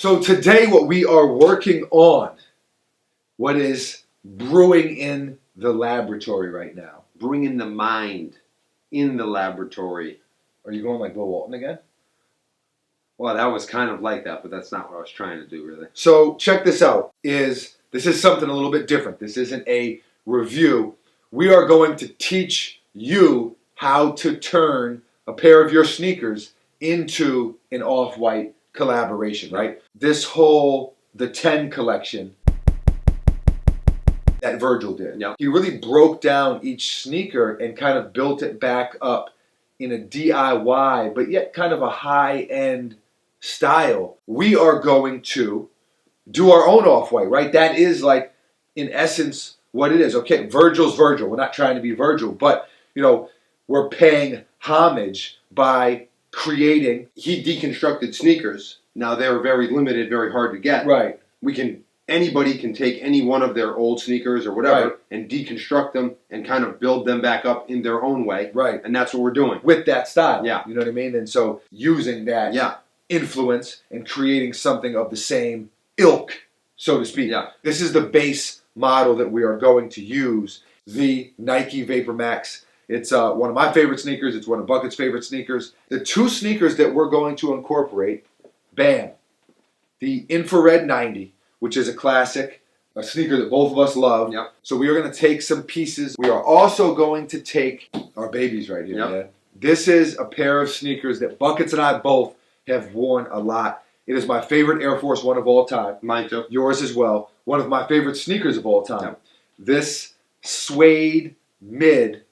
So today what we are working on, what is brewing in the laboratory right now. Bringing the mind in the laboratory. Are you going like Bill Walton again? Well, that was kind of like that, but that's not what I was trying to do, really. So check this out. This is something a little bit different. This isn't a review. We are going to teach you how to turn a pair of your sneakers into an off-white collaboration, right? This whole, the 10 collection that Virgil did. Yep. He really broke down each sneaker and kind of built it back up in a DIY, but yet kind of a high-end style. We are going to do our own off-white, right? That is like, in essence, what it is. Okay, Virgil's Virgil. We're not trying to be Virgil, but, you know, we're paying homage by creating. He deconstructed sneakers. Now they're very limited, very hard to get. Right. Anybody can take any one of their old sneakers or whatever, right, and deconstruct them and kind of build them back up in their own way. Right. And that's what we're doing. With that style. Yeah. You know what I mean? And so using that influence and creating something of the same ilk, so to speak. Yeah. This is the base model that we are going to use, the Nike VaporMax. It's one of my favorite sneakers. It's one of Bucket's favorite sneakers. The two sneakers that we're going to incorporate, bam, the Infrared 90, which is a classic, a sneaker that both of us love. Yep. So we are going to take some pieces. We are also going to take our babies right here, man. This is a pair of sneakers that Buckets and I both have worn a lot. It is my favorite Air Force One of all time. Mine too. Yours as well. One of my favorite sneakers of all time. This suede mid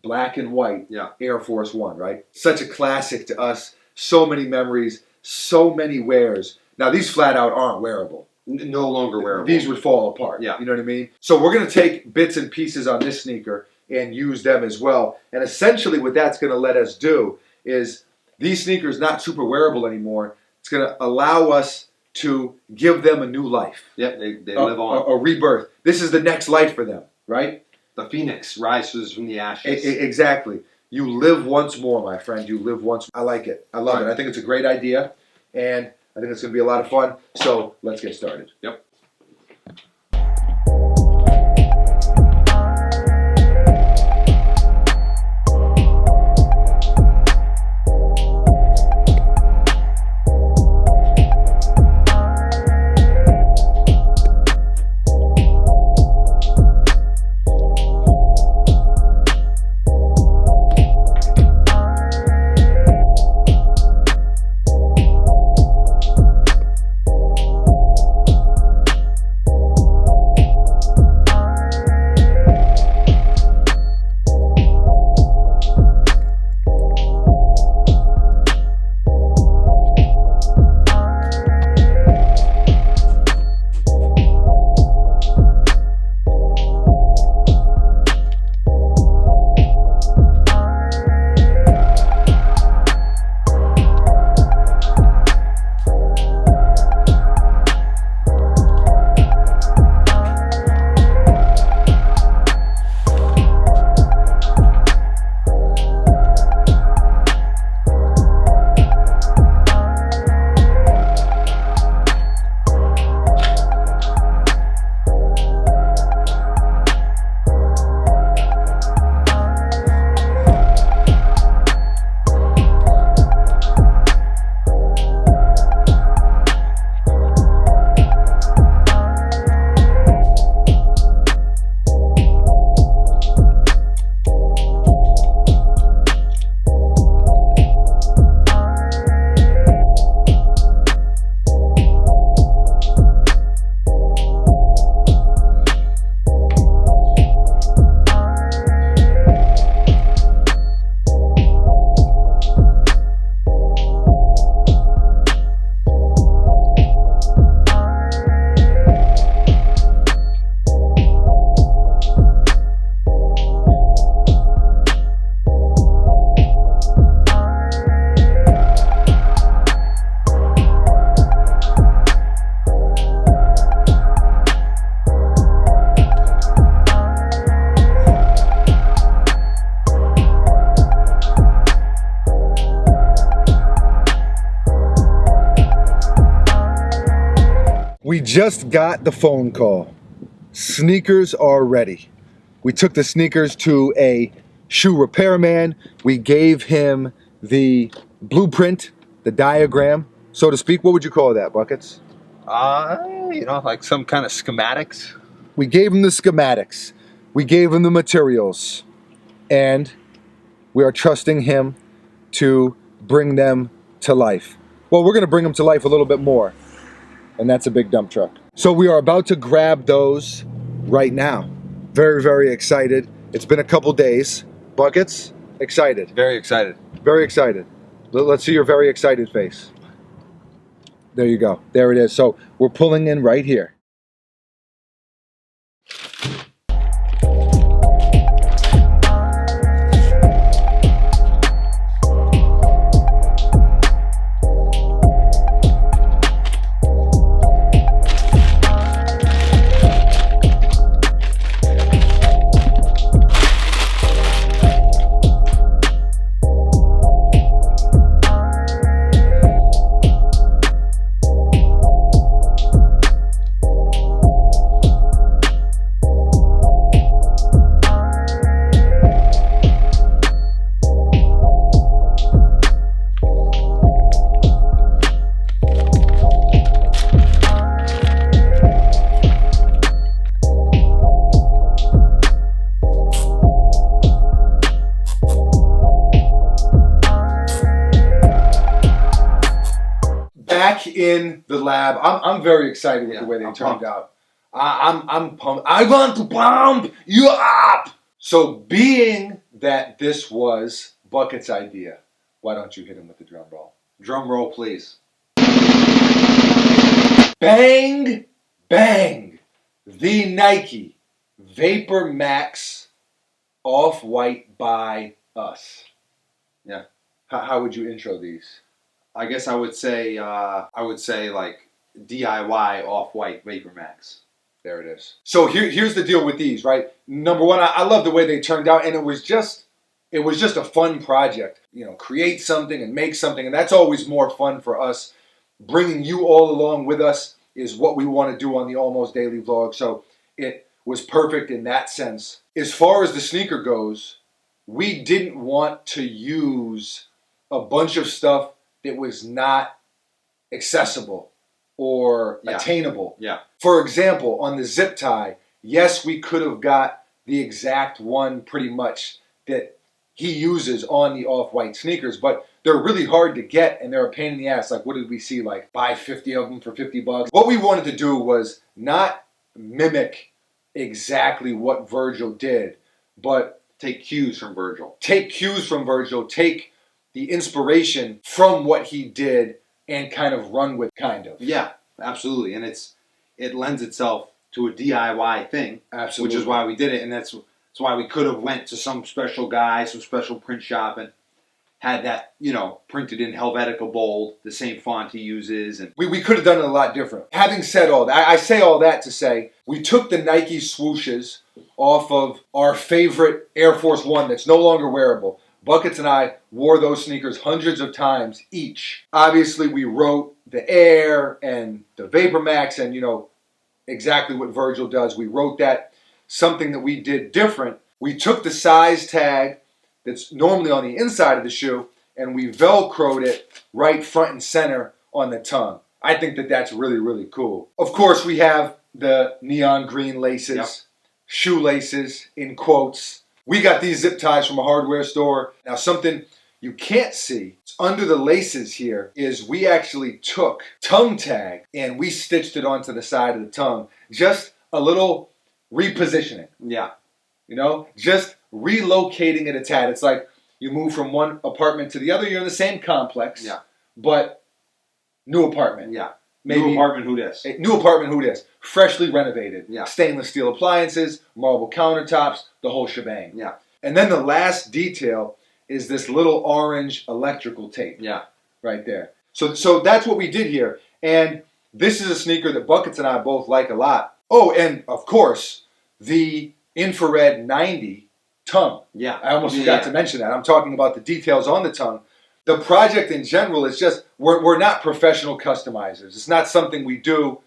black and white Air Force One, right? Such a classic to us. So many memories, so many wears. Now these flat out aren't wearable. No longer wearable. These would fall apart. Yeah. You know what I mean? So we're going to take bits and pieces on this sneaker and use them as well. And essentially what that's going to let us do is these sneakers not super wearable anymore. It's going to allow us to give them a new life. Yep, they live on. A rebirth. This is the next life for them, right? The phoenix rises from the ashes. Exactly. You live once more, my friend. You live once. I like it. I love it. I think it's a great idea. And I think it's going to be a lot of fun. So let's get started. Yep. just got the phone call. Sneakers are ready. We took the sneakers to a shoe repairman. We gave him the blueprint, the diagram, so to speak. What would you call that, Buckets? Like some kind of schematics. We gave him the schematics. We gave him the materials. And we are trusting him to bring them to life. Well, we're going to bring them to life a little bit more. And that's a big dump truck. So we are about to grab those right now. Very, very excited. It's been a couple days. Buckets, excited. Very excited. Very excited. Let's see your very excited face. There you go. There it is. So we're pulling in right here. Back in the lab, I'm very excited with the way they turned out. I'm pumped. I want to pump you up. So, being that this was Bucket's idea, why don't you hit him with the drum roll? Drum roll, please. Bang, bang! The Nike VaporMax Off-White by us. Yeah. How would you intro these? I guess I would say like DIY Off-White VaporMax. There it is. So here's the deal with these, right? Number one, I love the way they turned out, and it was just a fun project. You know, create something and make something, and that's always more fun for us. Bringing you all along with us is what we want to do on the Almost Daily Vlog. So it was perfect in that sense. As far as the sneaker goes, we didn't want to use a bunch of stuff that was not accessible or attainable. Yeah. For example, on the zip tie, yes, we could have got the exact one pretty much that he uses on the Off-White sneakers, but they're really hard to get and they're a pain in the ass. Like, what did we see? Like, buy 50 of them for $50. What we wanted to do was not mimic exactly what Virgil did, but take cues from Virgil. Take the inspiration from what he did and kind of run with, kind of. Yeah, absolutely. And it lends itself to a DIY thing. Absolutely. Which is why we did it, and that's why we could have went to some special guy, some special print shop, and had that, printed in Helvetica bold, the same font he uses. And we could have done it a lot different. Having said all that, I say all that to say, we took the Nike swooshes off of our favorite Air Force One that's no longer wearable. Buckets and I wore those sneakers hundreds of times each. Obviously, we wrote the Air and the VaporMax and, exactly what Virgil does. We wrote that. Something that we did different. We took the size tag that's normally on the inside of the shoe and we Velcroed it right front and center on the tongue. I think that that's really, really cool. Of course, we have the neon green laces, shoelaces in quotes. We got these zip ties from a hardware store. Now, something you can't see under the laces here is we actually took tongue tag and we stitched it onto the side of the tongue. Just a little repositioning. Yeah. Just relocating it a tad. It's like you move from one apartment to the other. You're in the same complex. Yeah. But new apartment. Yeah. Maybe new apartment, who dis? New apartment, who dis? Freshly renovated. Yeah. Stainless steel appliances, marble countertops, the whole shebang. Yeah. And then the last detail is this little orange electrical tape. Yeah. Right there. So that's what we did here. And this is a sneaker that Buckets and I both like a lot. Oh, and of course, the infrared 90 tongue. Yeah. I almost forgot to mention that. I'm talking about the details on the tongue. The project in general is just, we're not professional customizers. It's not something we do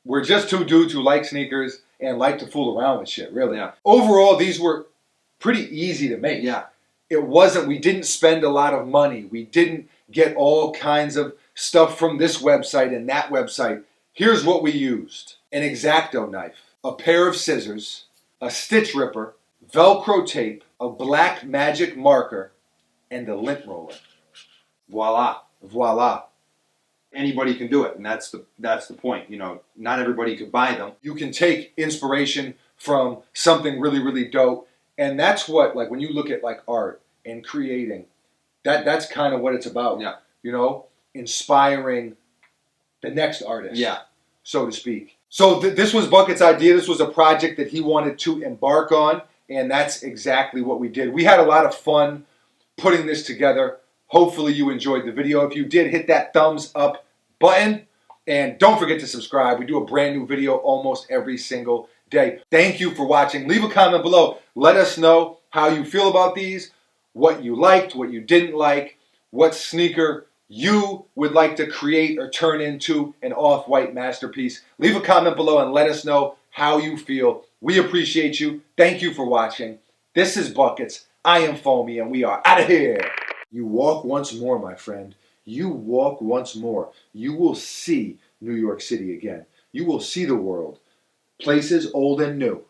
We're just two dudes who like sneakers and like to fool around with shit, really. Yeah. Overall, these were pretty easy to make. Yeah. We didn't spend a lot of money. We didn't get all kinds of stuff from this website and that website. Here's what we used. An X-Acto knife, a pair of scissors, a stitch ripper, Velcro tape, a black magic marker, and a lint roller. Voila. Voila. Anybody can do it, and that's the point. You know, not everybody could buy them. You can take inspiration from something really, really dope. And that's what, like, when you look at, like, art and creating, that's kind of what it's about. Yeah. You know, inspiring the next artist. Yeah. So to speak. So this was Bucket's idea. This was a project that he wanted to embark on, and that's exactly what we did. We had a lot of fun putting this together. Hopefully you enjoyed the video. If you did, hit that thumbs up button, and don't forget to subscribe. We do a brand new video almost every single day. Thank you for watching. Leave a comment below. Let us know how you feel about these, what you liked, what you didn't like, what sneaker you would like to create or turn into an off-white masterpiece. Leave a comment below and let us know how you feel. We appreciate you. Thank you for watching. This is Buckets. I am Foamy, and we are out of here. You walk once more, my friend. You walk once more. You will see New York City again. You will see the world. Places old and new.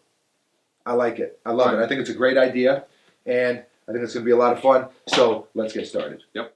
I like it. I love it. I think it's a great idea, and I think it's going to be a lot of fun. So let's get started. Yep.